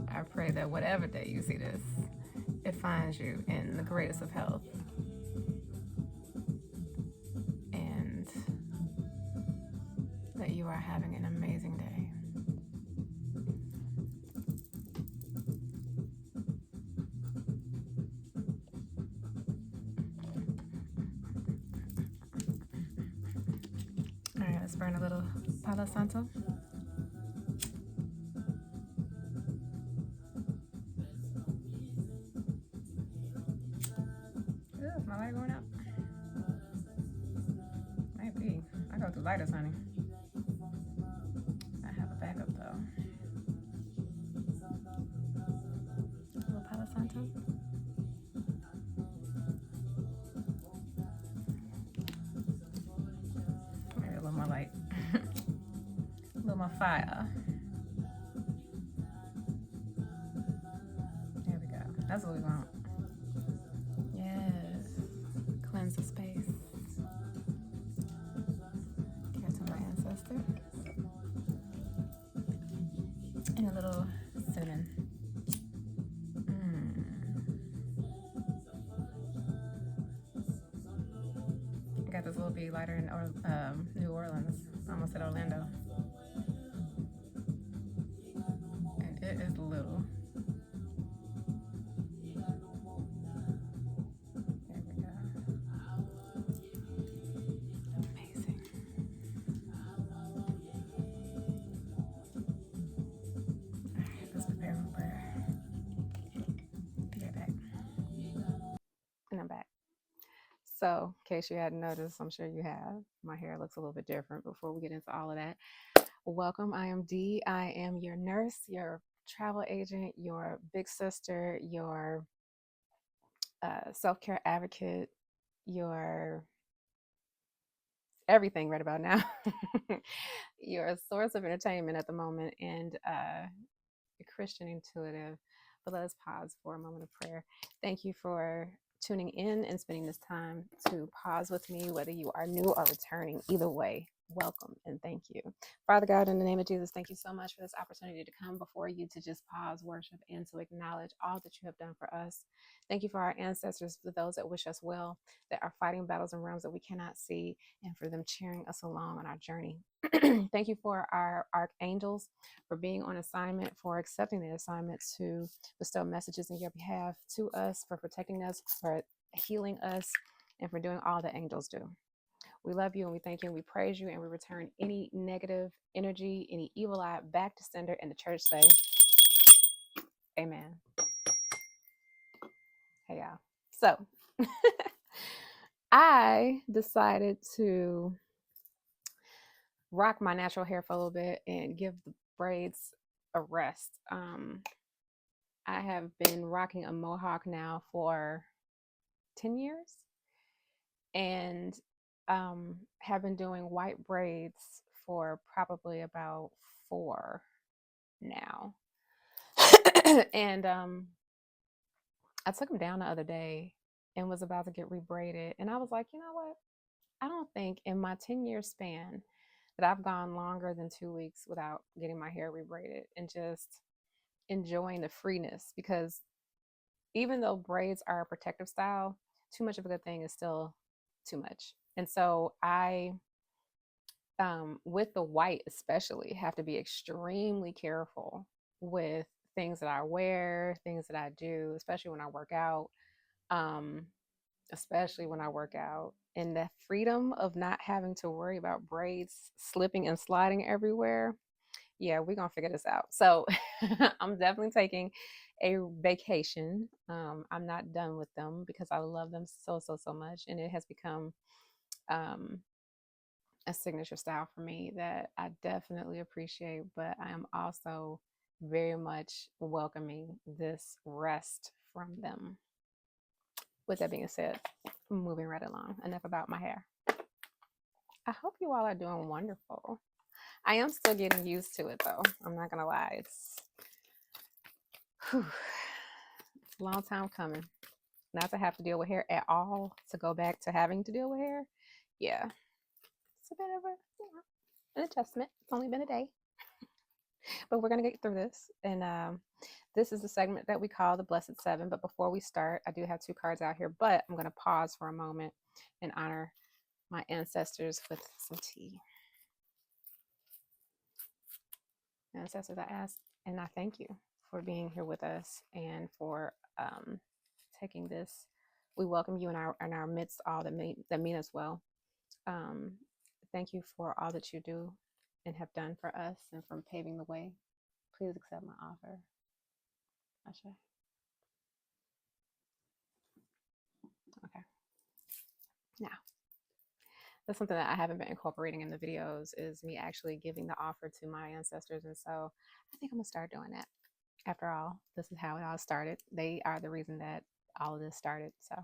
I pray that whatever day you see this, it finds you in the greatest of health and that you are having an amazing day. All right, let's burn a little Palo Santo. Ooh, is my light going out? Maybe. I go through lighters, honey. I have a backup though. A little Palo Santo. Maybe a little more light. A little more fire. There we go. That's what we want. Yes. Cleanse the space. Care to my ancestor. And a little cinnamon. I got this little bee lighter in New Orleans. I almost said Orlando. And it is little. There we go. Amazing. Alright, let's prepare for prayer. Be right back. And I'm back. So, in case you hadn't noticed, I'm sure you have, my hair looks a little bit different before we get into all of that. Welcome. I am Dee. I am your nurse, your travel agent, your big sister, your self-care advocate, your everything right about now. You're a source of entertainment at the moment and a Christian intuitive. But let us pause for a moment of prayer. Thank you for tuning in and spending this time to pause with me, whether you are new or returning. Either way, welcome and thank you. Father God, in the name of Jesus, thank you so much for this opportunity to come before you to just pause, worship, and to acknowledge all that you have done for us. Thank you for our ancestors, for those that wish us well, that are fighting battles in realms that we cannot see, and for them cheering us along on our journey. Thank you for our archangels, for being on assignment, for accepting the assignment to bestow messages in your behalf to us, for protecting us, for healing us, and for doing all that angels do. We love you and we thank you and we praise you and we return any negative energy, any evil eye back to sender, and the church say, amen. Hey, y'all. So, I decided to rock my natural hair for a little bit and give the braids a rest. I have been rocking a mohawk now for 10 years and have been doing white braids for probably about 4 now. And I took them down the other day and was about to get rebraided. And I was like, you know what? I don't think in my 10-year span that I've gone longer than 2 weeks without getting my hair rebraided and just enjoying the freeness, because even though braids are a protective style, too much of a good thing is still too much. And so I, with the white especially, have to be extremely careful with things that I wear, things that I do, especially when I work out. Especially when I work out, and the freedom of not having to worry about braids slipping and sliding everywhere. Yeah, we're gonna figure this out. So I'm definitely taking a vacation. I'm not done with them because I love them so much, and it has become um, a signature style for me that I definitely appreciate. But I am also very much welcoming this rest from them. With that being said, moving right along. Enough about my hair. I hope you all are doing wonderful. I am still getting used to it though. I'm not gonna lie. It's a long time coming. Not to have to deal with hair at all, to go back to having to deal with hair. Yeah. It's a bit of an adjustment. It's only been a day. But we're going to get through this. And this is the segment that we call the Blessed Seven. But before we start, I do have two cards out here, but I'm going to pause for a moment and honor my ancestors with some tea. Ancestors, I ask and I thank you for being here with us and for taking this. We welcome you in our midst, all that mean us well. Thank you for all that you do and have done for us and from paving the way. Please accept my offer. Ashe. Okay. Now, that's something that I haven't been incorporating in the videos is me actually giving the offer to my ancestors. And so I think I'm going to start doing that. After all, this is how it all started. They are the reason that all of this started. So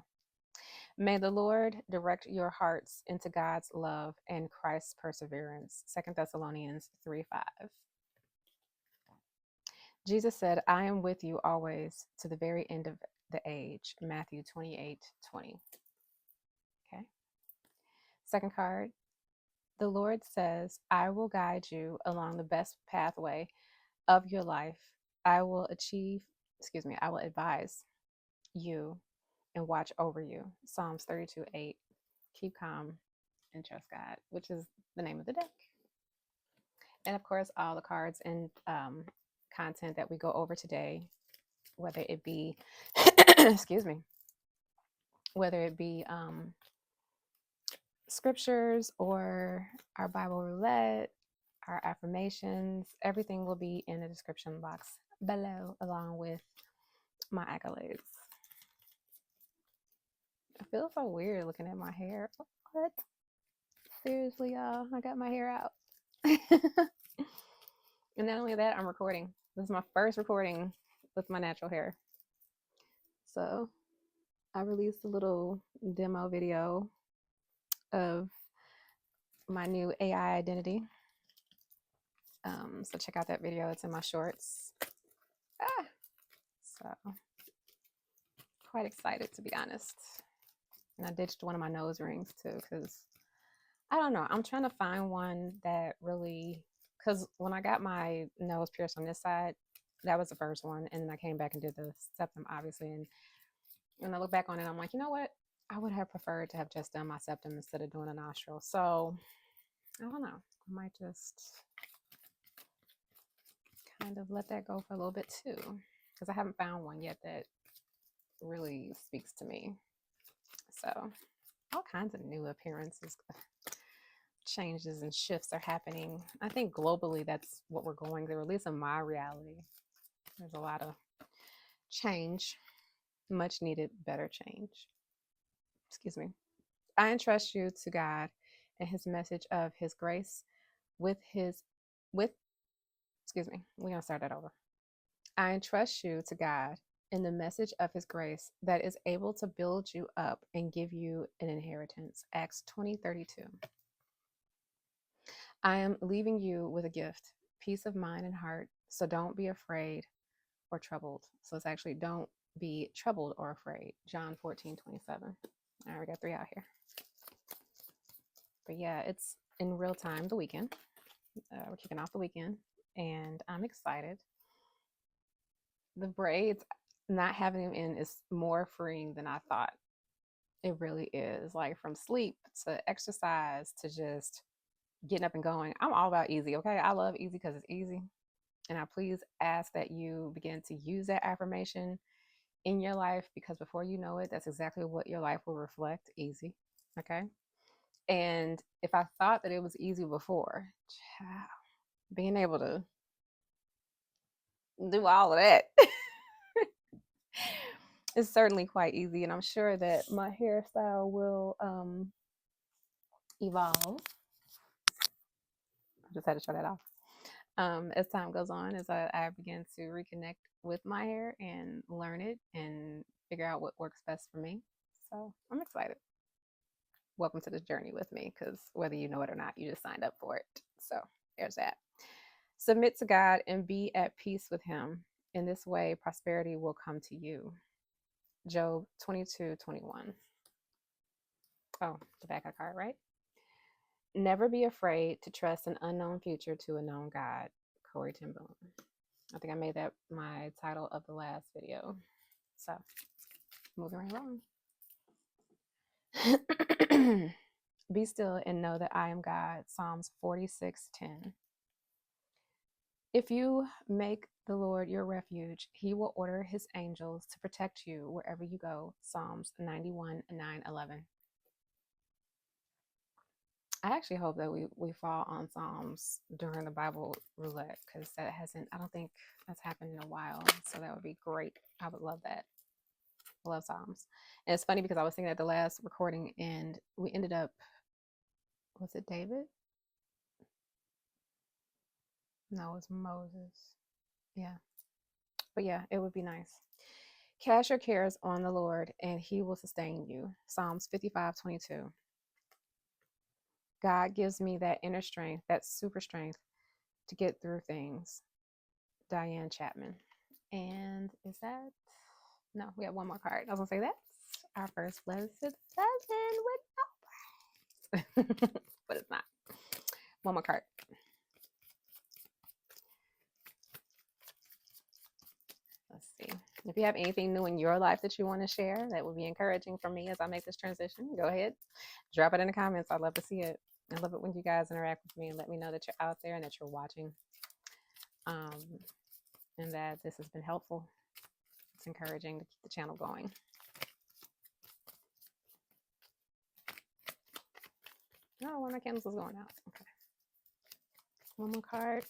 may the Lord direct your hearts into God's love and Christ's perseverance. 2 Thessalonians 3:5. Jesus said, I am with you always to the very end of the age. Matthew 28:20. Okay. Second card. The Lord says, I will guide you along the best pathway of your life. I will advise you and watch over you. Psalms 32:8. Keep calm and trust God, which is the name of the deck. And of course, all the cards and content that we go over today, whether it be, whether it be scriptures or our Bible roulette, our affirmations, everything will be in the description box below, along with my accolades. I feel so weird looking at my hair. What? Seriously, y'all, I got my hair out. And not only that, I'm recording. This is my first recording with my natural hair. So I released a little demo video of my new AI identity. So check out that video. It's in my shorts. So quite excited, to be honest. And I ditched one of my nose rings too, because I don't know. I'm trying to find one that really, because when I got my nose pierced on this side, that was the first one. And then I came back and did the septum, obviously. And when I look back on it, I'm like, you know what? I would have preferred to have just done my septum instead of doing a nostril. So I don't know. I might just kind of let that go for a little bit too, because I haven't found one yet that really speaks to me. So all kinds of new appearances, changes and shifts are happening. I think globally that's what we're going through, at least in my reality. There's a lot of change, much needed, better change. Excuse me. I entrust you to God and his message of his grace we're going to start that over. I entrust you to God in the message of his grace that is able to build you up and give you an inheritance. Acts 20:32. I am leaving you with a gift, peace of mind and heart. So don't be afraid or troubled. So it's actually don't be troubled or afraid. John 14:27. All right, we got 3 out here. But yeah, it's in real time, the weekend. We're kicking off the weekend and I'm excited. The braids, not having them in is more freeing than I thought. It really is. Like from sleep to exercise to just getting up and going. I'm all about easy, okay? I love easy because it's easy. And I please ask that you begin to use that affirmation in your life, because before you know it, that's exactly what your life will reflect. Easy, okay? And if I thought that it was easy before, being able to do all of that is certainly quite easy. And I'm sure that my hairstyle will evolve. I just had to show that off. As time goes on, as I begin to reconnect with my hair and learn it and figure out what works best for me. So I'm excited. Welcome to this journey with me, because whether you know it or not, you just signed up for it. So there's that. Submit to God and be at peace with him. In this way, prosperity will come to you. Job 22:21. Oh, the back of the card, right? Never be afraid to trust an unknown future to a known God. Corey Ten Boom. I think I made that my title of the last video. So moving right along. Be still and know that I am God. Psalms 46:10. If you make the Lord your refuge, he will order his angels to protect you wherever you go. Psalms 91:9-11. I actually hope that we fall on Psalms during the Bible roulette, because that hasn't, I don't think that's happened in a while. So that would be great. I would love that. I love Psalms. And it's funny because I was thinking at the last recording and we ended up, was it David? No, it was Moses. Yeah. But yeah, it would be nice. Cast your cares on the Lord and he will sustain you. Psalms 55:22. God gives me that inner strength, that super strength to get through things. Diane Chapman. And is that, no, we have one more card. I was gonna say that's our first blessed seven with no but it's not. One more card. Let's see. If you have anything new in your life that you want to share, that would be encouraging for me as I make this transition, go ahead, drop it in the comments. I'd love to see it. I love it when you guys interact with me and let me know that you're out there and that you're watching, and that this has been helpful. It's encouraging to keep the channel going. Oh, one of my candles is going out. Okay. One more card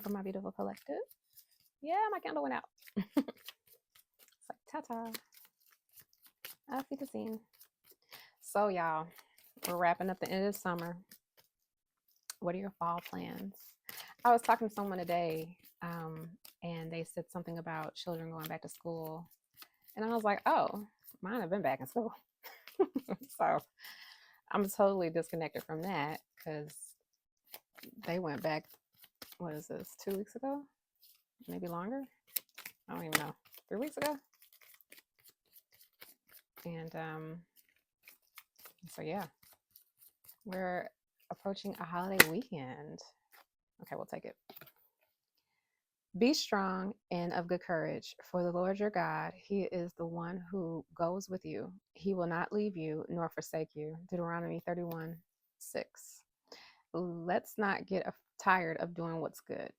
for my beautiful collective. Yeah, my candle went out. It's like, ta-ta. Auf Wiedersehen. So, y'all, we're wrapping up the end of summer. What are your fall plans? I was talking to someone today, and they said something about children going back to school. And I was like, oh, mine have been back in school. So I'm totally disconnected from that because they went back, what is this, 2 weeks ago? Maybe longer? I don't even know. 3 weeks ago? And so, yeah, we're approaching a holiday weekend. Okay, we'll take it. Be strong and of good courage, for the Lord your God, he is the one who goes with you. He will not leave you nor forsake you. Deuteronomy 31:6. Let's not get tired of doing what's good.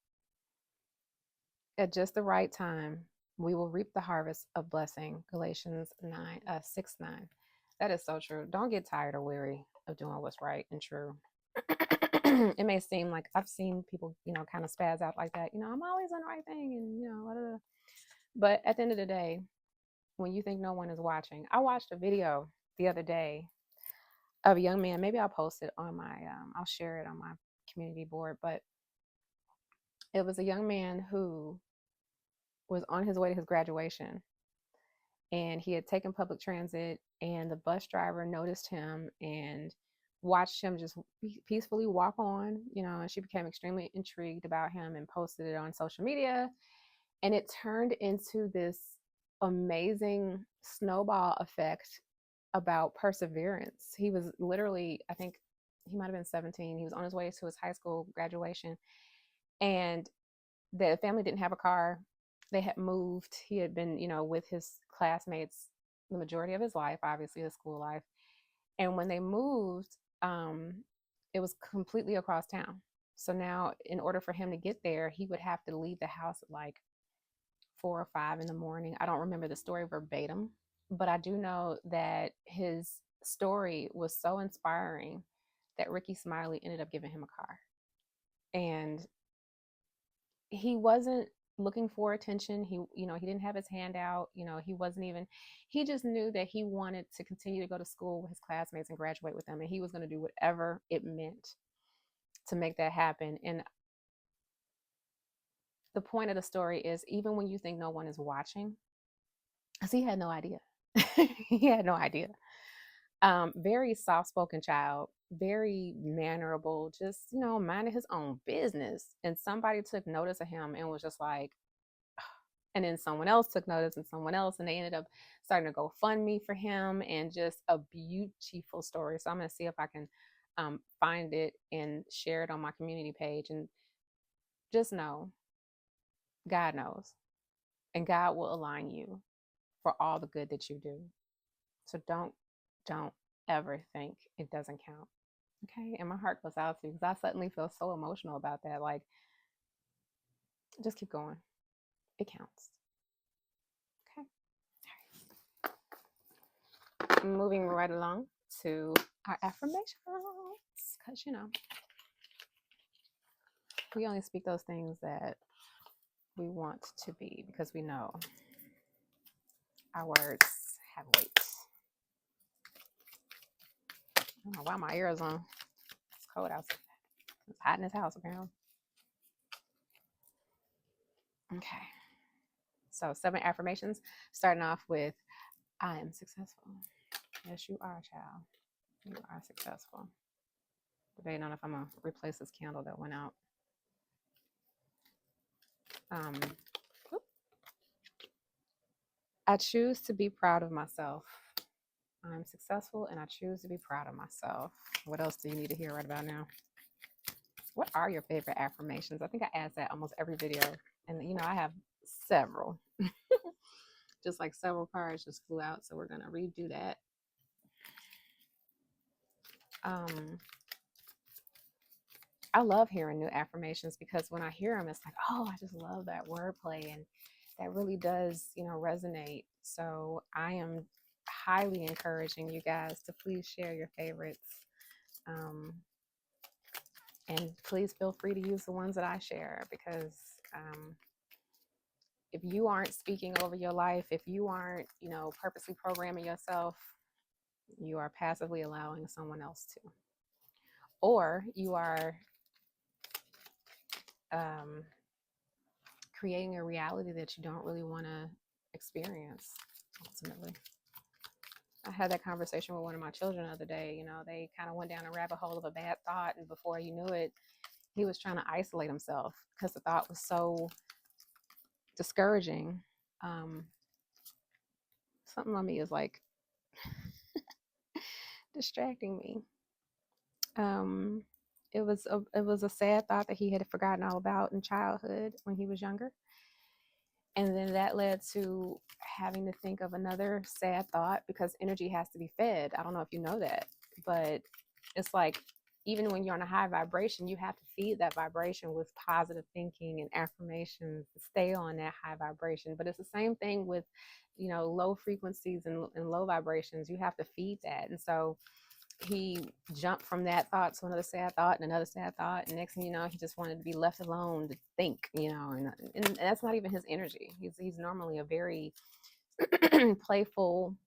At just the right time, we will reap the harvest of blessing. Galatians 6:9. That is so true. Don't get tired or weary of doing what's right and true. It may seem like I've seen people, kind of spaz out like that. I'm always on the right thing, and blah, blah, blah. But at the end of the day, when you think no one is watching, I watched a video the other day of a young man. Maybe I'll post it on I'll share it on my community board. But it was a young man who was on his way to his graduation, and he had taken public transit, and the bus driver noticed him and watched him just peacefully walk on, and she became extremely intrigued about him and posted it on social media. And it turned into this amazing snowball effect about perseverance. He was literally, I think he might have been 17. He was on his way to his high school graduation, and the family didn't have a car. They had moved. He had been, with his classmates the majority of his life, obviously his school life. And when they moved, it was completely across town. So now, in order for him to get there, he would have to leave the house at like 4 or 5 in the morning. I don't remember the story verbatim, but I do know that his story was so inspiring that Ricky Smiley ended up giving him a car. And he wasn't looking for attention. He didn't have his hand out. He just knew that he wanted to continue to go to school with his classmates and graduate with them. And he was going to do whatever it meant to make that happen. And the point of the story is, even when you think no one is watching, because he had no idea. He had no idea. Very soft-spoken child, very mannerable, just, minding his own business. And somebody took notice of him and was just like, and then someone else took notice and someone else, and they ended up starting to GoFundMe for him, and just a beautiful story. So I'm going to see if I can find it and share it on my community page. And just know God knows, and God will align you for all the good that you do. So don't ever think it doesn't count. Okay. And my heart goes out to you because I suddenly feel so emotional about that. Like, just keep going. It counts. Okay. All right. Moving right along to our affirmations. Because, we only speak those things that we want to be because we know our words have weight. I don't know why my ears on. It's cold outside. It's hot in this house, apparently. Okay. So 7 affirmations, starting off with I am successful. Yes, you are, child. You are successful. Debating on if I'm going to replace this candle that went out. I choose to be proud of myself. I'm successful and I choose to be proud of myself. What else do you need to hear right about now? What are your favorite affirmations? I think I ask that almost every video. And, I have several. Just like several cards just flew out. So we're going to redo that. I love hearing new affirmations because when I hear them, it's like, oh, I just love that wordplay. And that really does, resonate. So I am highly encouraging you guys to please share your favorites. And please feel free to use the ones that I share because if you aren't speaking over your life, if you aren't, purposely programming yourself, you are passively allowing someone else to. Or you are creating a reality that you don't really want to experience, ultimately. I had that conversation with one of my children the other day. They kind of went down a rabbit hole of a bad thought, and before you knew it, he was trying to isolate himself because the thought was so discouraging. Something on me is like distracting me. It was a sad thought that he had forgotten all about in childhood when he was younger. And then that led to having to think of another sad thought because energy has to be fed. I don't know if you know that, but it's like even when you're on a high vibration, you have to feed that vibration with positive thinking and affirmations to stay on that high vibration. But it's the same thing with, low frequencies and low vibrations. You have to feed that. And so he jumped from that thought to another sad thought and another sad thought. And next thing you know, he just wanted to be left alone to think, and that's not even his energy. He's normally a very playful,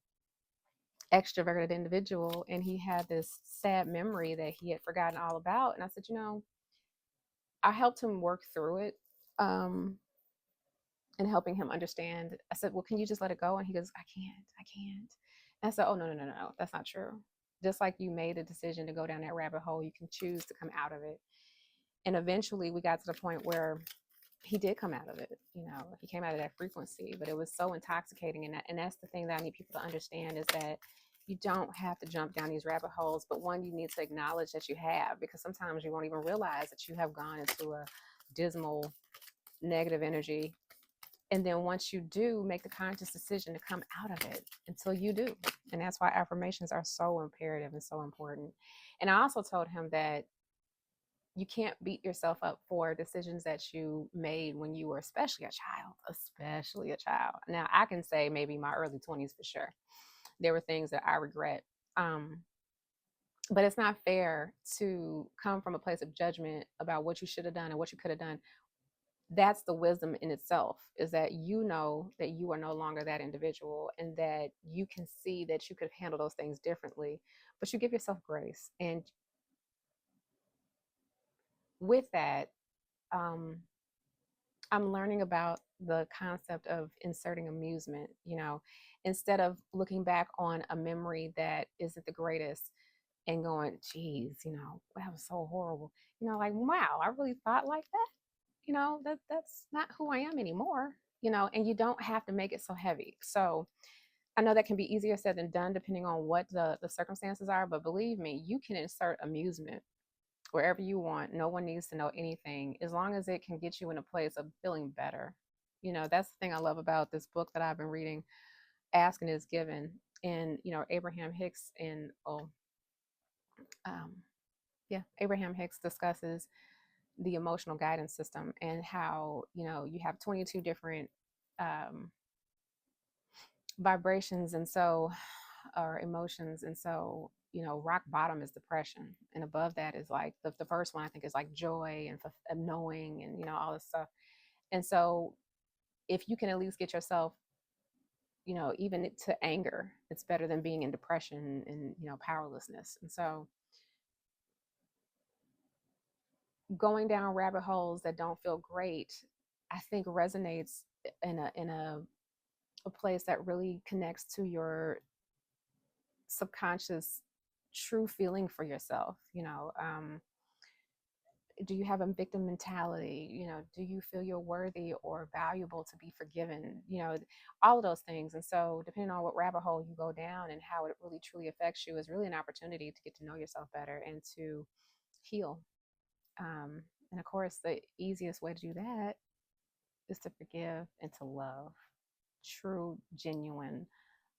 extroverted individual. And he had this sad memory that he had forgotten all about. And I said, I helped him work through it. And helping him understand. I said, well, can you just let it go? And he goes, I can't. And I said, oh, no. That's not true. Just like you made a decision to go down that rabbit hole, you can choose to come out of it. And eventually we got to the point where he did come out of it. He came out of that frequency, but it was so intoxicating. And that's the thing that I need people to understand is that you don't have to jump down these rabbit holes, but one, you need to acknowledge that you have, because sometimes you won't even realize that you have gone into a dismal, negative energy. And then once you do, make the conscious decision to come out of it until you do. And that's why affirmations are so imperative and so important. And I also told him that you can't beat yourself up for decisions that you made when you were especially a child. Now, I can say maybe my early 20s for sure. There were things that I regret. But it's not fair to come from a place of judgment about what you should have done and what you could have done. That's the wisdom in itself, is that you know that you are no longer that individual and that you can see that you could handle those things differently, but you give yourself grace. And with that, I'm learning about the concept of inserting amusement, instead of looking back on a memory that isn't the greatest and going, geez, that was so horrible. Like, wow, I really thought like that. That's not who I am anymore, and you don't have to make it so heavy. So I know that can be easier said than done depending on what the circumstances are, but believe me, you can insert amusement wherever you want. No one needs to know anything as long as it can get you in a place of feeling better. That's the thing I love about this book that I've been reading, Asking is Given. And, Abraham Hicks and, um, yeah, Abraham Hicks discusses the emotional guidance system and how, you have 22 different um, vibrations. And so, or emotions. And so, rock bottom is depression. And above that is like the first one, I think, is like joy and knowing and, all this stuff. And so if you can at least get yourself, even to anger, it's better than being in depression and, powerlessness. And so going down rabbit holes that don't feel great, I think resonates in a place that really connects to your subconscious true feeling for yourself. Do you have a victim mentality? Do you feel you're worthy or valuable to be forgiven? All of those things. And so depending on what rabbit hole you go down and how it really truly affects you is really an opportunity to get to know yourself better and to heal. And of course, the easiest way to do that is to forgive and to love. True, genuine,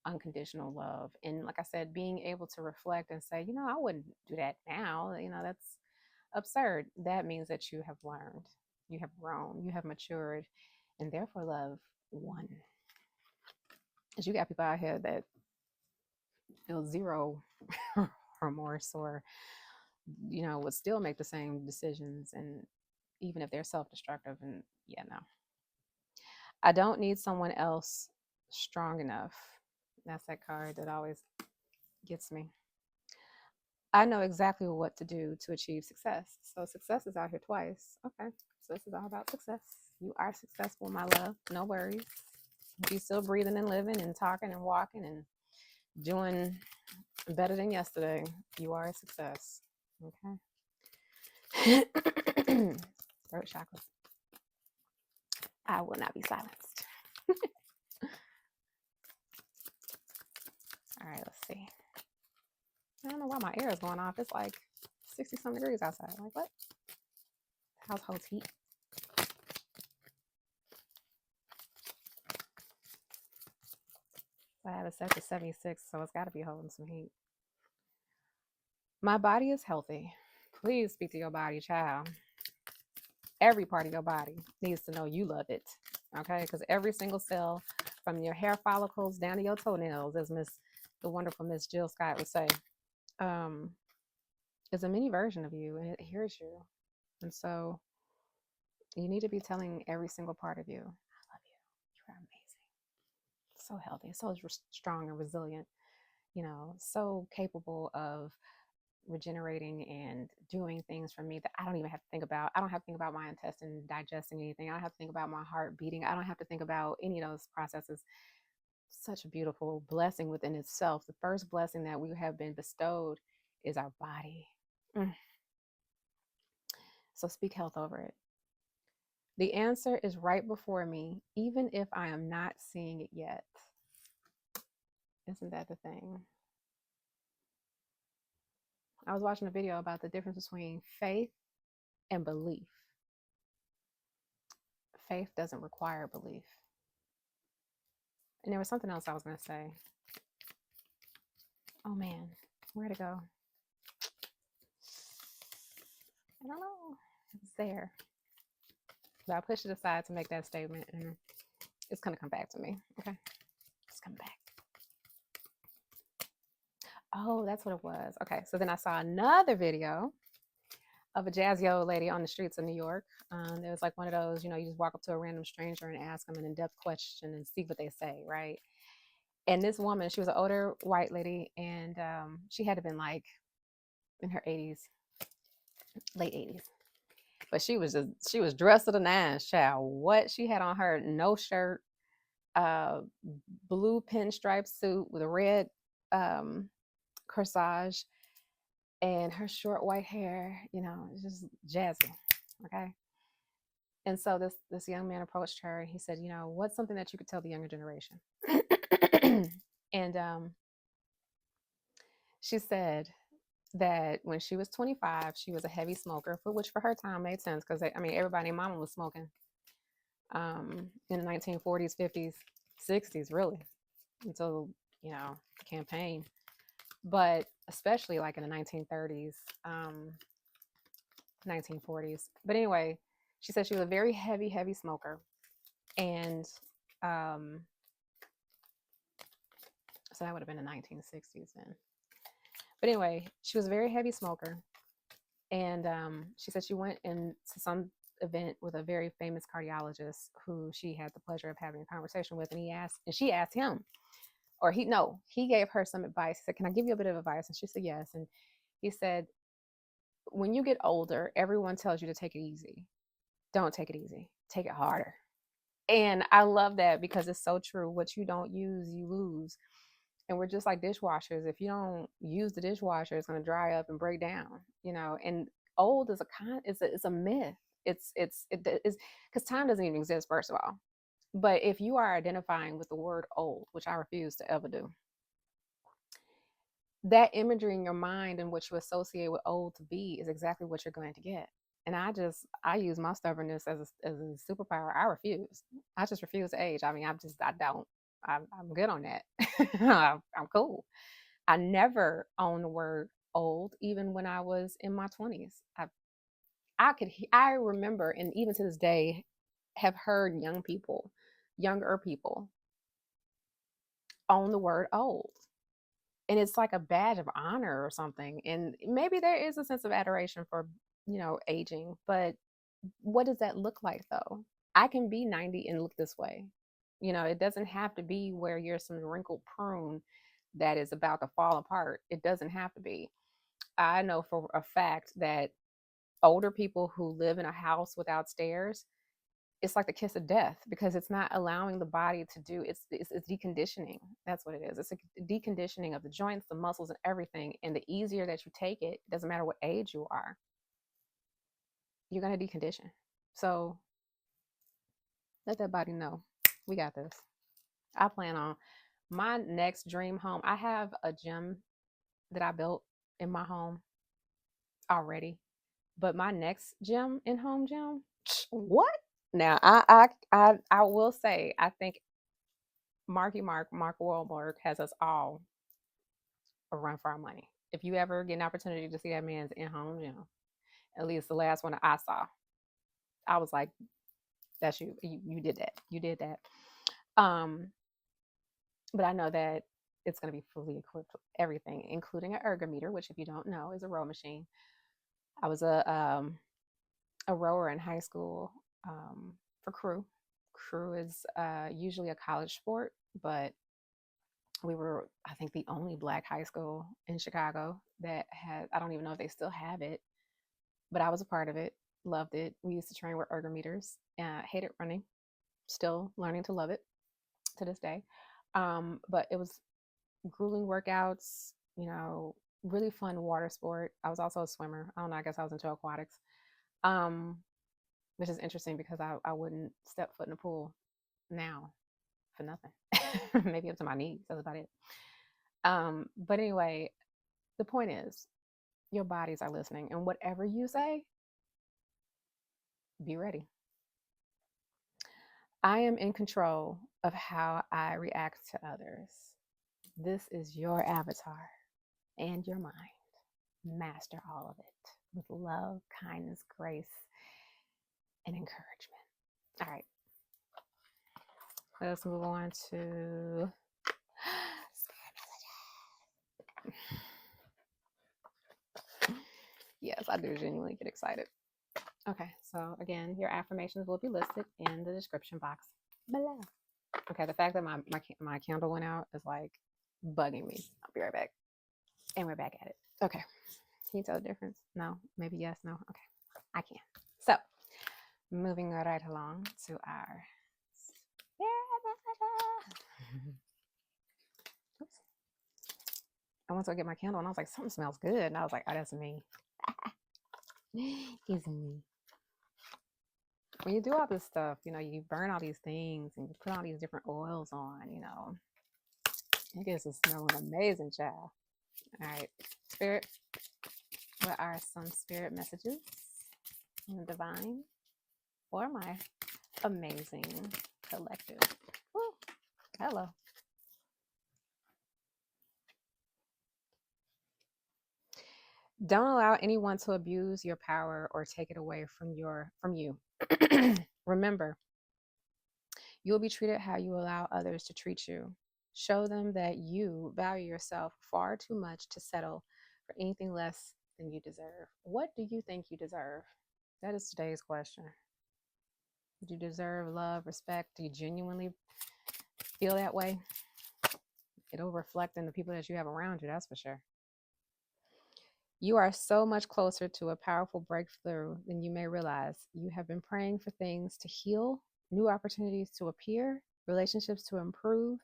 unconditional love. And like I said, being able to reflect and say, I wouldn't do that now. That's absurd. That means that you have learned, you have grown, you have matured, and therefore love won. Because you got people out here that feel zero remorse or, would still make the same decisions. And even if they're self-destructive, and yeah, no. I don't need someone else strong enough. That's that card that always gets me. I know exactly what to do to achieve success. So success is out here twice. Okay. So this is all about success. You are successful, my love. No worries. You're still breathing and living and talking and walking and doing better than yesterday. You are a success. Okay. Throat chakra. I will not be silenced. All right, let's see. I don't know why my air is going off. It's like 60-some degrees outside. Like, what? Household heat. I have it set to 76, so it's got to be holding some heat. My body is healthy. Please speak to your body, child. Every part of your body needs to know you love it, okay? Because every single cell, from your hair follicles down to your toenails, as the wonderful Miss Jill Scott would say, is a mini version of you, and it hears you. And so you need to be telling every single part of you, I love you. You are amazing. So healthy, so strong and resilient, so capable of regenerating and doing things for me that I don't even have to think about. I don't have to think about my intestine digesting anything. I don't have to think about my heart beating. I don't have to think about any of those processes. Such a beautiful blessing within itself. The first blessing that we have been bestowed is our body. So speak health over it. The answer is right before me, even if I am not seeing it yet. Isn't that the thing? I was watching a video about the difference between faith and belief. Faith doesn't require belief. And there was something else I was going to say. Oh man, where'd it go? I don't know. It's there. But I pushed it aside to make that statement, and it's going to come back to me. Okay. It's coming back. Oh, that's what it was. Okay. So then I saw another video of a jazzy old lady on the streets of New York. There was like one of those, you just walk up to a random stranger and ask them an in-depth question and see what they say, right? And this woman, she was an older white lady, and she had to been like in her 80s, late 80s. But she was dressed to the nines, child. What she had on her, no shirt, blue pinstripe suit with a red corsage, and her short white hair, just jazzy. Okay. And so this young man approached her and he said, what's something that you could tell the younger generation? And she said, that when she was 25, she was a heavy smoker, which for her time made sense because I mean everybody in mama was smoking in the 1940s, 50s, 60s, really, until campaign. But especially like in the 1930s, 1940s. But anyway, she said she was a very heavy smoker, and so that would have been the 1960s then. But anyway, she was a very heavy smoker. And she said she went into some event with a very famous cardiologist who she had the pleasure of having a conversation with. And she asked him, or he gave her some advice. He said, "Can I give you a bit of advice?" And she said, "Yes." And he said, "When you get older, everyone tells you to take it easy. Don't take it easy. Take it harder." And I love that because it's so true. What you don't use, you lose. And we're just like dishwashers. If you don't use the dishwasher, it's going to dry up and break down, and old is it's a myth. It's because time doesn't even exist, first of all. But if you are identifying with the word old, which I refuse to ever do, that imagery in your mind and what you associate with old to be is exactly what you're going to get. And I use my stubbornness as a superpower. I just refuse to age. I mean, I don't. I'm good on that. I'm cool. I never owned the word old, even when I was in my 20s. I remember, and even to this day, have heard younger people own the word old. And it's like a badge of honor or something. And maybe there is a sense of adoration for, aging, but what does that look like though? I can be 90 and look this way. It doesn't have to be where you're some wrinkled prune that is about to fall apart. It doesn't have to be. I know for a fact that older people who live in a house without stairs, it's like the kiss of death because it's not allowing the body to do it's deconditioning. That's what it is. It's a deconditioning of the joints, the muscles, and everything. And the easier that you take it, it doesn't matter what age you are, you're going to decondition. So let that body know we got this. I plan on my next dream home. I have a gym that I built in my home already, but my next gym, in home gym, what? Now I will say I think Mark Wahlberg has us all a run for our money. If you ever get an opportunity to see that man's in home gym, at least the last one I saw, I was like, "That's you. You did that. You did that." Um, but I know that it's going to be fully equipped with everything, including an ergometer, which, if you don't know, is a row machine. I was a rower in high school for crew. Crew is usually a college sport, but we were, I think, the only Black high school in Chicago that had, I don't even know if they still have it, but I was a part of it, loved it. We used to train with ergometers, hated running, still learning to love it to this day. But it was grueling workouts, really fun water sport. I was also a swimmer. I don't know, I guess I was into aquatics, which is interesting because I wouldn't step foot in a pool now for nothing. Maybe up to my knees. That's about it. But anyway, the point is, your bodies are listening, and whatever you say, be ready. I am in control of how I react to others. This is your avatar and your mind. Master all of it with love, kindness, grace, and encouragement. All right. Let's move on to yes, I do genuinely get excited. Okay, so again, your affirmations will be listed in the description box below. Okay, the fact that my candle went out is like bugging me. I'll be right back. And we're back at it. Okay. Can you tell the difference? No? Maybe yes, no? Okay. I can. So, moving right along to our oops. I went to get my candle and I was like, something smells good. And I was like, oh, that's me. It's me. When you do all this stuff, you burn all these things and you put all these different oils on, it gets to smelling amazing, child. All right. Spirit, what are some spirit messages from the divine for my amazing collective? Woo. Hello. Don't allow anyone to abuse your power or take it away from you. Remember, you will be treated how you allow others to treat you. Show them that you value yourself far too much to settle for anything less than you deserve. What do you think you deserve? That is today's question. Do you deserve love, respect? Do you genuinely feel that way? It'll reflect in the people that you have around you, that's for sure. You are so much closer to a powerful breakthrough than you may realize. You have been praying for things to heal, new opportunities to appear, relationships to improve,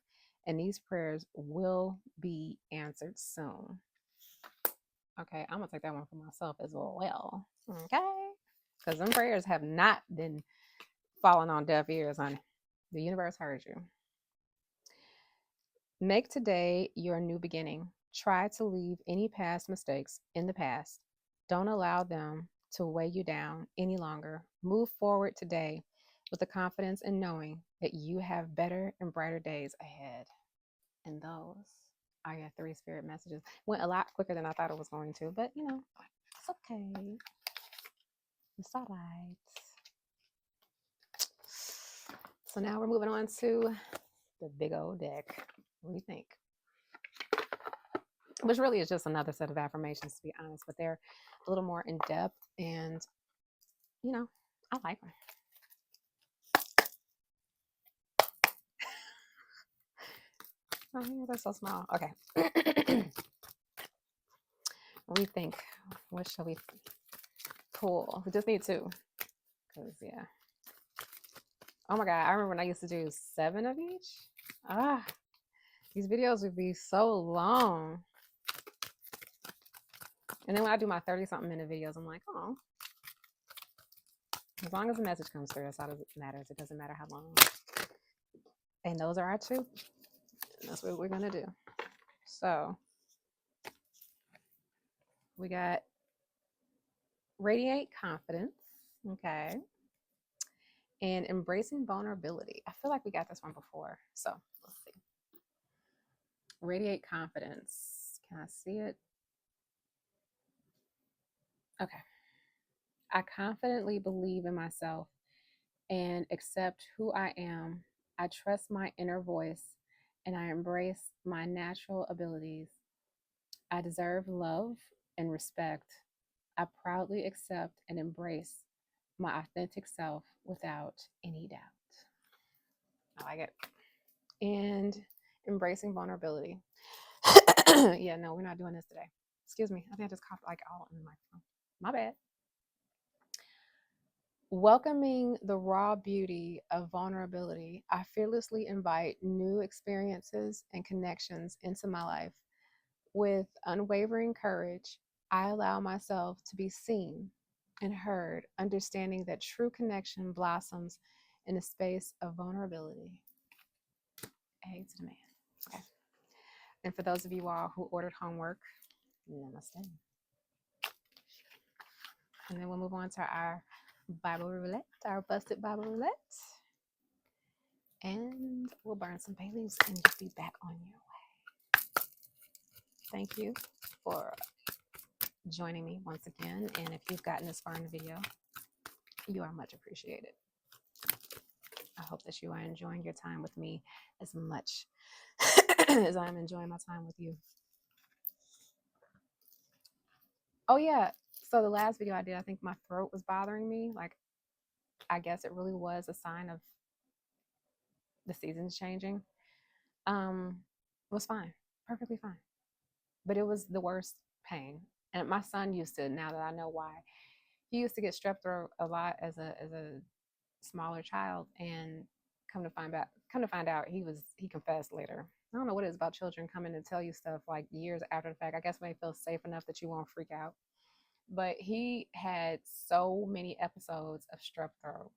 and these prayers will be answered soon. Okay, I'm going to take that one for myself as well. Okay? Because them prayers have not been falling on deaf ears, honey. The universe heard you. Make today your new beginning. Try to leave any past mistakes in the past. Don't allow them to weigh you down any longer. Move forward today with the confidence in knowing that you have better and brighter days ahead. And those are your 3 spirit messages. Went a lot quicker than I thought it was going to, but it's okay. It's all right. So now we're moving on to the big old deck. What do you think? Which really is just another set of affirmations, to be honest, but they're a little more in depth, and I like them. Oh, they're so small. Okay. Rethink. What shall we pull? We just need 2. Because, yeah. Oh my God. I remember when I used to do 7 of each. These videos would be so long. And then when I do my 30-something minute videos, I'm like, oh. As long as the message comes through, that's all that matters. It doesn't matter how long. And those are our 2. That's what we're going to do. So we got radiate confidence. Okay. And embracing vulnerability. I feel like we got this one before. So let's see. Radiate confidence. Can I see it? Okay. I confidently believe in myself and accept who I am. I trust my inner voice and I embrace my natural abilities. I deserve love and respect. I proudly accept and embrace my authentic self without any doubt. I like it. And embracing vulnerability. Yeah, no, we're not doing this today. Excuse me. I think I just coughed like all in the microphone. My bad. Welcoming the raw beauty of vulnerability, I fearlessly invite new experiences and connections into my life. With unwavering courage, I allow myself to be seen and heard, understanding that true connection blossoms in a space of vulnerability. A to the man. Okay. And for those of you all who ordered homework, namaste. And then we'll move on to our Bible roulette, our busted Bible roulette. And we'll burn some bay leaves and you'll be back on your way. Thank you for joining me once again. And if you've gotten this far in the video, you are much appreciated. I hope that you are enjoying your time with me as much as I'm enjoying my time with you. Oh yeah, so the last video I did, I think my throat was bothering me. Like, I guess it really was a sign of the seasons changing. It was fine, perfectly fine. But it was the worst pain. And my son used to, now that I know why, he used to get strep throat a lot as a smaller child, and come to find out he confessed later. I don't know what it is about children coming to tell you stuff like years after the fact. I guess when they feel safe enough that you won't freak out. But he had so many episodes of strep throat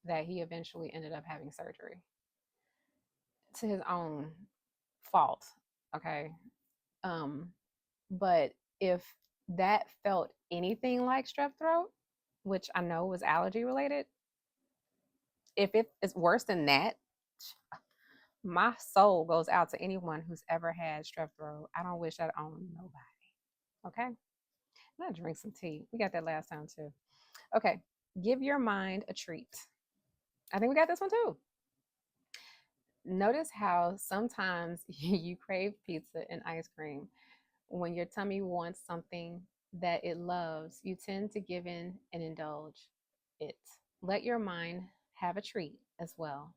that he eventually ended up having surgery to his own fault. Okay. But if that felt anything like strep throat, which I know was allergy related, if it is worse than that, my soul goes out to anyone who's ever had strep throat. I don't wish that on nobody. Okay? I'm gonna drink some tea. We got that last time too. Okay. Give your mind a treat. I think we got this one too. Notice how sometimes you crave pizza and ice cream. When your tummy wants something that it loves, you tend to give in and indulge it. Let your mind have a treat as well.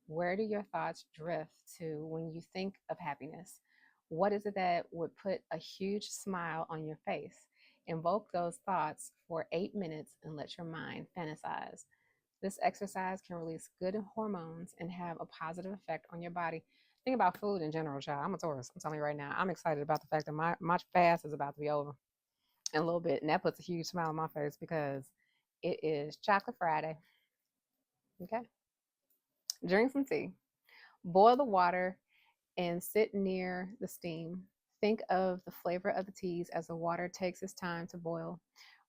Where do your thoughts drift to when you think of happiness? What is it that would put a huge smile on your face? Invoke those thoughts for 8 minutes and let your mind fantasize. This exercise can release good hormones and have a positive effect on your body. Think about food in general, child. I'm a Taurus. I'm telling you right now. I'm excited about the fact that my fast is about to be over in a little bit. And that puts a huge smile on my face because it is Chocolate Friday. Okay. Drink some tea. Boil the water and sit near the steam. Think of the flavor of the teas as the water takes its time to boil.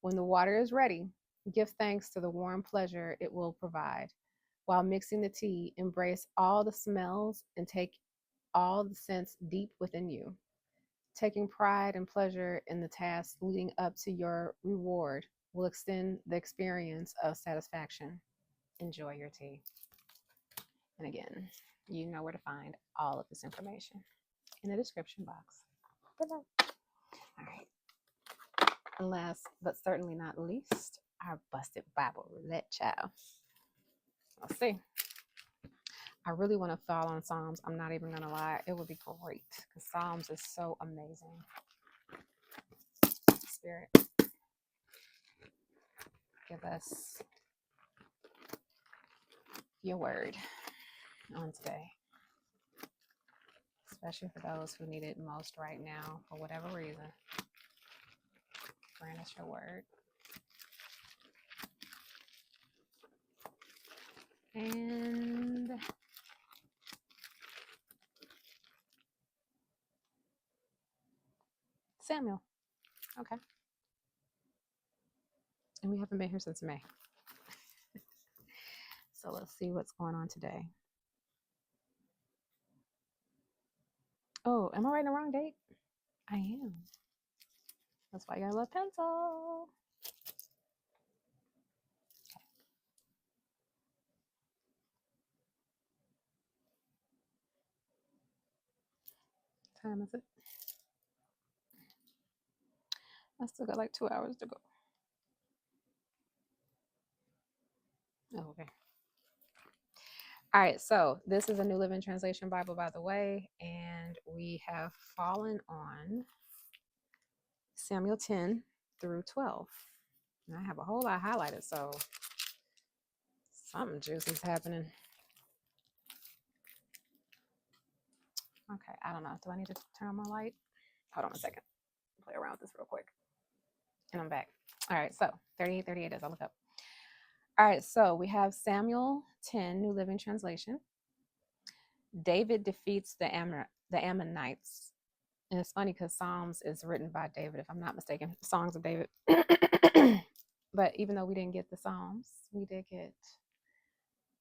When the water is ready, give thanks to the warm pleasure it will provide. While mixing the tea, embrace all the smells and take all the scents deep within you. Taking pride and pleasure in the task leading up to your reward will extend the experience of satisfaction. Enjoy your tea. And again, you know where to find all of this information in the description box below. All right. And last but certainly not least, our busted Bible roulette, child. Let's see. I really want to fall on Psalms. I'm not even going to lie. It would be great because Psalms is so amazing. Spirit, give us your word on today, especially for those who need it most right now for whatever reason. Grant us your word. And Samuel. Okay. And we haven't been here since May. So let's see what's going on today. Oh, am I writing the wrong date? I am. That's why I love pencil. What time is it? I still got like 2 hours to go. Oh, okay. All right, so this is a New Living Translation Bible, by the way, and we have fallen on Samuel 10 through 12. And I have a whole lot highlighted, so something juicy is happening. Okay, I don't know. Do I need to turn on my light? Hold on a second. Play around with this real quick. And I'm back. All right, so 38 as I look up. All right, so we have Samuel 10, New Living Translation. David defeats the Ammonites. And it's funny because Psalms is written by David, if I'm not mistaken. Songs of David. But even though we didn't get the Psalms, we did get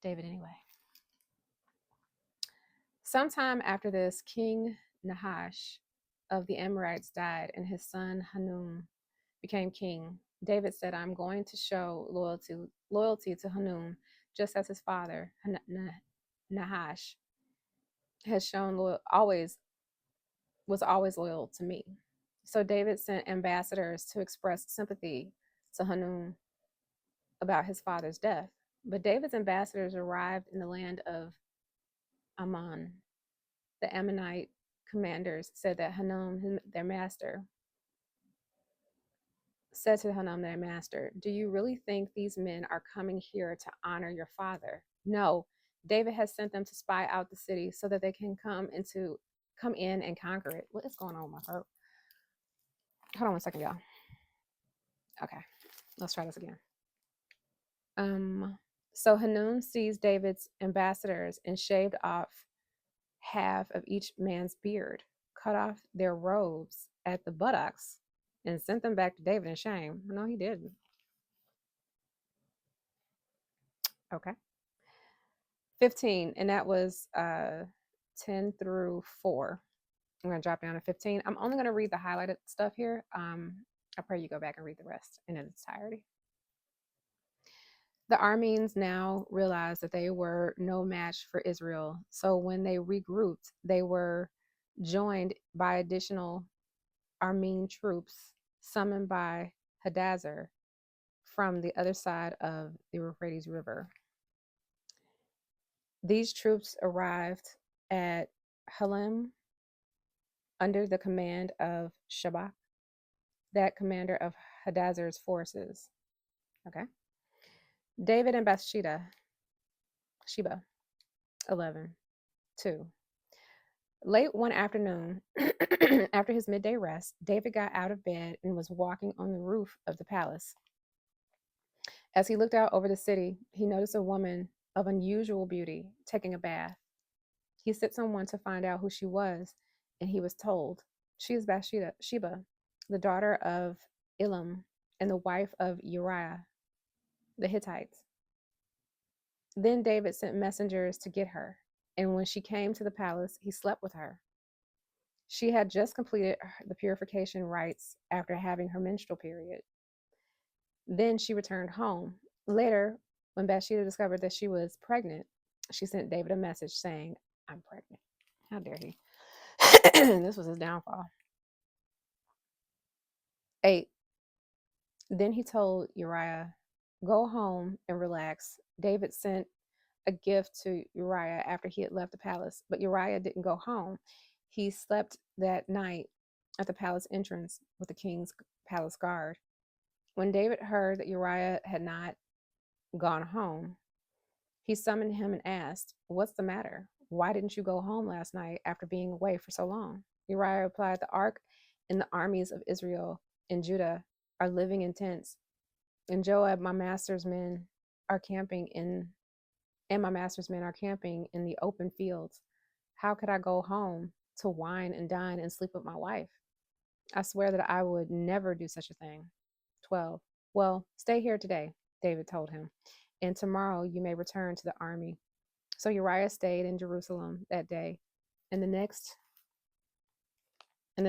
David anyway. Sometime after this, King Nahash of the Amorites died, and his son Hanun became king. David said, I'm going to show loyalty to Hanun, just as his father, Nahash, has shown was always loyal to me. So David sent ambassadors to express sympathy to Hanun about his father's death. But David's ambassadors arrived in the land of Ammon. The Ammonite commanders said that Hanun, their master, said to Hanun, their master, do you really think these men are coming here to honor your father? No, David has sent them to spy out the city so that they can come in and conquer it. What is going on with my throat? Hold on one second, y'all. Okay, let's try this again. So Hanun seized David's ambassadors and shaved off half of each man's beard, cut off their robes at the buttocks, and sent them back to David in shame. No, he didn't. Okay. 15, and that was 10 through 4. I'm going to drop down to 15. I'm only going to read the highlighted stuff here. I pray you go back and read the rest in its entirety. The Arameans now realized that they were no match for Israel. So when they regrouped, they were joined by additional Aramean troops summoned by Hadazer from the other side of the Euphrates River. These troops arrived at Halim under the command of Shabak, that commander of Hadazer's forces. Okay. David and Bathsheba, Sheba, 11, 2. Late one afternoon, after his midday rest, David got out of bed and was walking on the roof of the palace. As he looked out over the city, he noticed a woman of unusual beauty taking a bath. He sent someone to find out who she was, and he was told, she is Bathsheba, the daughter of Elam and the wife of Uriah the Hittites. Then David sent messengers to get her, and when she came to the palace, he slept with her. She had just completed the purification rites after having her menstrual period. Then she returned home. Later, when Bathsheba discovered that she was pregnant, she sent David a message saying, I'm pregnant. How dare he? This was his downfall. 8. Then he told Uriah, go home and relax. David sent a gift to Uriah after he had left the palace, but Uriah didn't go home. He slept that night at the palace entrance with the king's palace guard. When David heard that Uriah had not gone home, he summoned him and asked, what's the matter? Why didn't you go home last night after being away for so long? Uriah replied, the ark and the armies of Israel and Judah are living in tents, and Joab, my master's men, are camping in the open fields. How could I go home to wine and dine and sleep with my wife? I swear that I would never do such a thing. 12. Well, stay here today, David told him, and tomorrow you may return to the army. So Uriah stayed in Jerusalem that day, and the next. And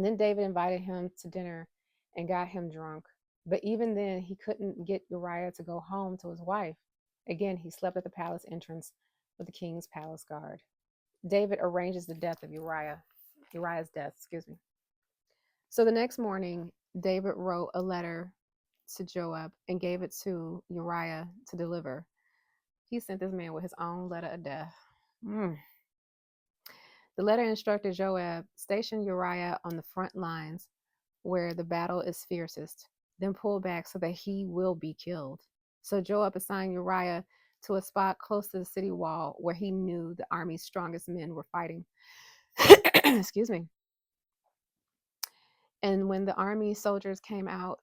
then David invited him to dinner and got him drunk. But even then, he couldn't get Uriah to go home to his wife. Again, he slept at the palace entrance with the king's palace guard. David arranges the death of Uriah's death. So the next morning, David wrote a letter to Joab and gave it to Uriah to deliver. He sent this man with his own letter of death. The letter instructed Joab, station Uriah on the front lines where the battle is fiercest, then pull back so that he will be killed. So Joab assigned Uriah to a spot close to the city wall where he knew the army's strongest men were fighting. Excuse me. And when the army soldiers came out,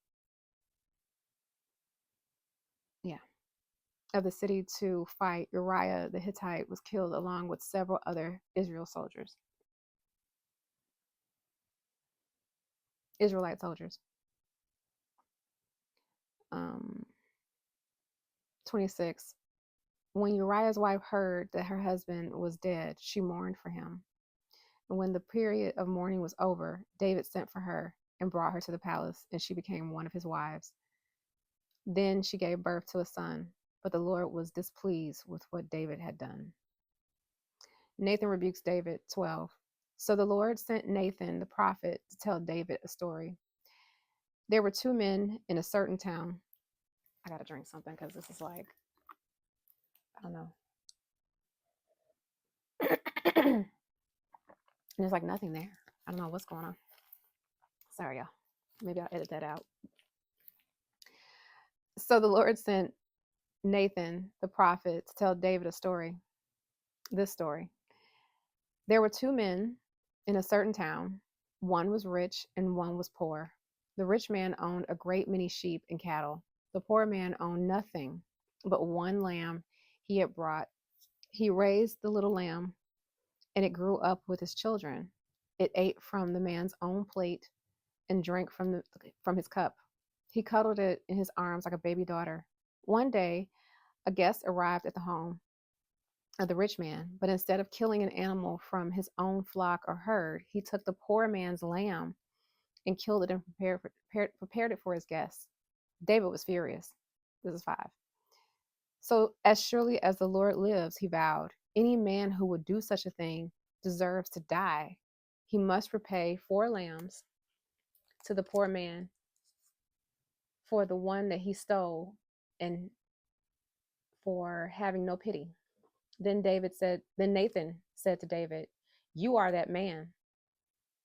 of the city to fight, Uriah the Hittite was killed along with several other Israelite soldiers. 26. When Uriah's wife heard that her husband was dead, she mourned for him. And when the period of mourning was over, David sent for her and brought her to the palace, and she became one of his wives. Then she gave birth to a son, but the Lord was displeased with what David had done. Nathan rebukes David. 12. So the Lord sent Nathan the prophet to tell David a story. There were 2 men in a certain town. I gotta drink something because this is like, I don't know. And there's like nothing there. I don't know what's going on. Sorry, y'all. Maybe I'll edit that out. So the Lord sent Nathan the prophet to tell David a story. This story. There were 2 men in a certain town. One was rich and one was poor. The rich man owned a great many sheep and cattle. The poor man owned nothing but one lamb he had brought. He raised the little lamb, and it grew up with his children. It ate from the man's own plate and drank from his cup. He cuddled it in his arms like a baby daughter. One day, a guest arrived at the home of the rich man, but instead of killing an animal from his own flock or herd, he took the poor man's lamb and killed it and prepared it for his guests. David was furious. This is 5. So, as surely as the Lord lives, he vowed, any man who would do such a thing deserves to die. He must repay 4 lambs to the poor man for the one that he stole and for having no pity. Then Nathan said to David, you are that man.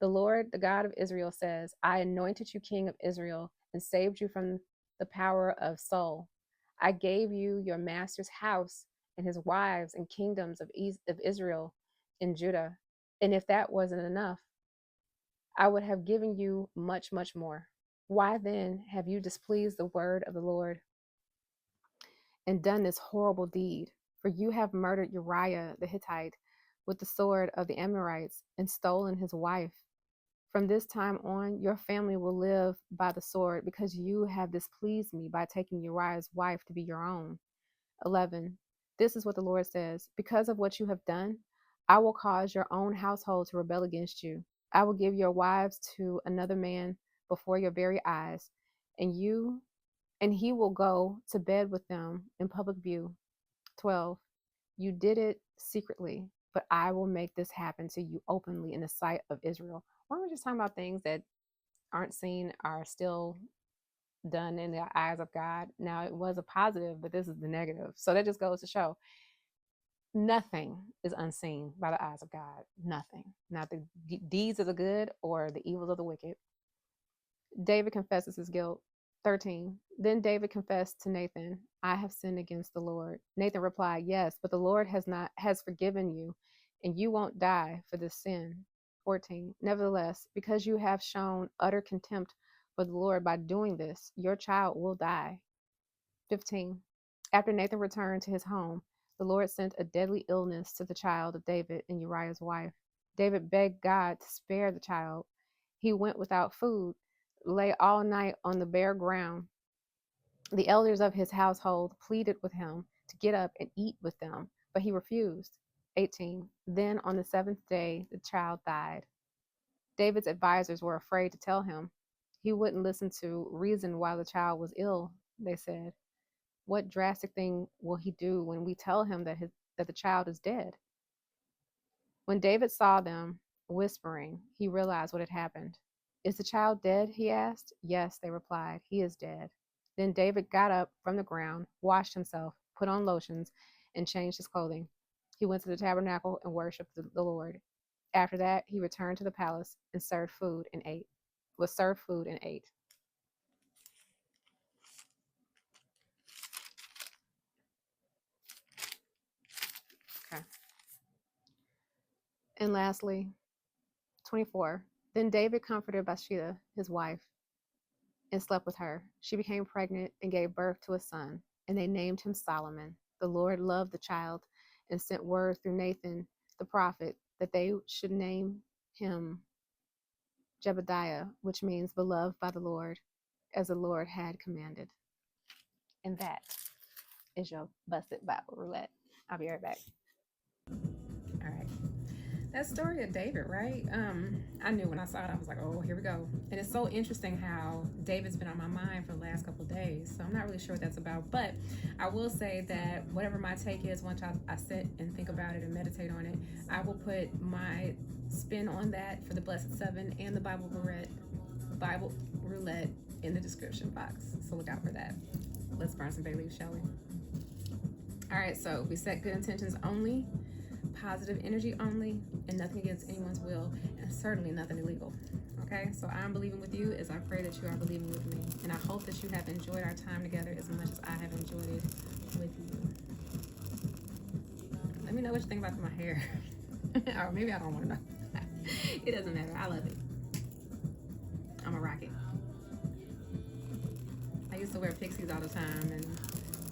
The Lord, the God of Israel says, I anointed you king of Israel and saved you from the power of Saul. I gave you your master's house and his wives and kingdoms of Israel and Judah. And if that wasn't enough, I would have given you much, much more. Why then have you displeased the word of the Lord and done this horrible deed? For you have murdered Uriah the Hittite with the sword of the Amorites and stolen his wife. From this time on, your family will live by the sword because you have displeased me by taking Uriah's wife to be your own. 11. This is what the Lord says. Because of what you have done, I will cause your own household to rebel against you. I will give your wives to another man before your very eyes, and he will go to bed with them in public view. 12. You did it secretly, but I will make this happen to you openly in the sight of Israel. Why are we just talking about things that aren't seen are still done in the eyes of God? Now, it was a positive, but this is the negative. So that just goes to show nothing is unseen by the eyes of God. Nothing. Not the deeds of the good or the evils of the wicked. David confesses his guilt. 13. Then David confessed to Nathan, I have sinned against the Lord. Nathan replied, yes, but the Lord has forgiven you, and you won't die for this sin. 14. Nevertheless, because you have shown utter contempt for the Lord by doing this, your child will die. 15. After Nathan returned to his home, the Lord sent a deadly illness to the child of David and Uriah's wife. David begged God to spare the child. He went without food, lay all night on the bare ground. The elders of his household pleaded with him to get up and eat with them, but he refused. 18. Then on the 7th day, the child died. David's advisors were afraid to tell him. He wouldn't listen to reason why the child was ill, they said. What drastic thing will he do when we tell him that the child is dead? When David saw them whispering, he realized what had happened. Is the child dead? He asked. Yes, they replied. He is dead. Then David got up from the ground, washed himself, put on lotions, and changed his clothing. He went to the tabernacle and worshiped the Lord. After that, he returned to the palace and served food and ate. Okay. And lastly, 24. Then David comforted Bathsheba, his wife, and slept with her. She became pregnant and gave birth to a son, and they named him Solomon. The Lord loved the child and sent word through Nathan the prophet that they should name him Jebediah, which means beloved by the Lord, as the Lord had commanded. And that is your busted Bible roulette. I'll be right back. All right. That story of David, right? I knew when I saw it, I was like, oh, here we go. And it's so interesting how David's been on my mind for the last couple of days. So I'm not really sure what that's about. But I will say that whatever my take is, once I sit and think about it and meditate on it, I will put my spin on that for the Blessed Seven and the Bible roulette in the description box. So look out for that. Let's burn some bay leaves, shall we? All right, so we set good intentions only, positive energy only, and nothing against anyone's will, and certainly nothing illegal. Okay, so I'm believing with you as I pray that you are believing with me, and I hope that you have enjoyed our time together as much as I have enjoyed it with you. Let me know what you think about my hair. Or maybe I don't want to know. It doesn't matter. I love it. I'm a rocket. I used to wear pixies all the time, and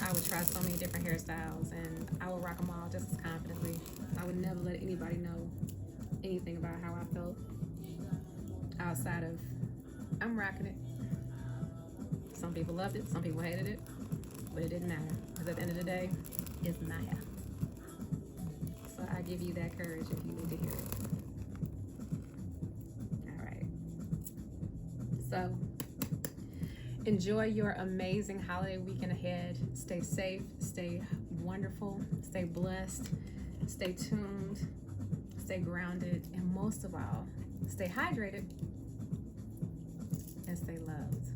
I would try so many different hairstyles, and I would rock them all just as confidently. I would never let anybody know anything about how I felt outside of I'm rocking it. Some people loved it, some people hated it, but it didn't matter. Because at the end of the day, it's my hair. So I give you that courage if you need to hear it. All right. So enjoy your amazing holiday weekend ahead. Stay safe, stay wonderful, stay blessed, stay tuned, stay grounded, and most of all, stay hydrated and stay loved.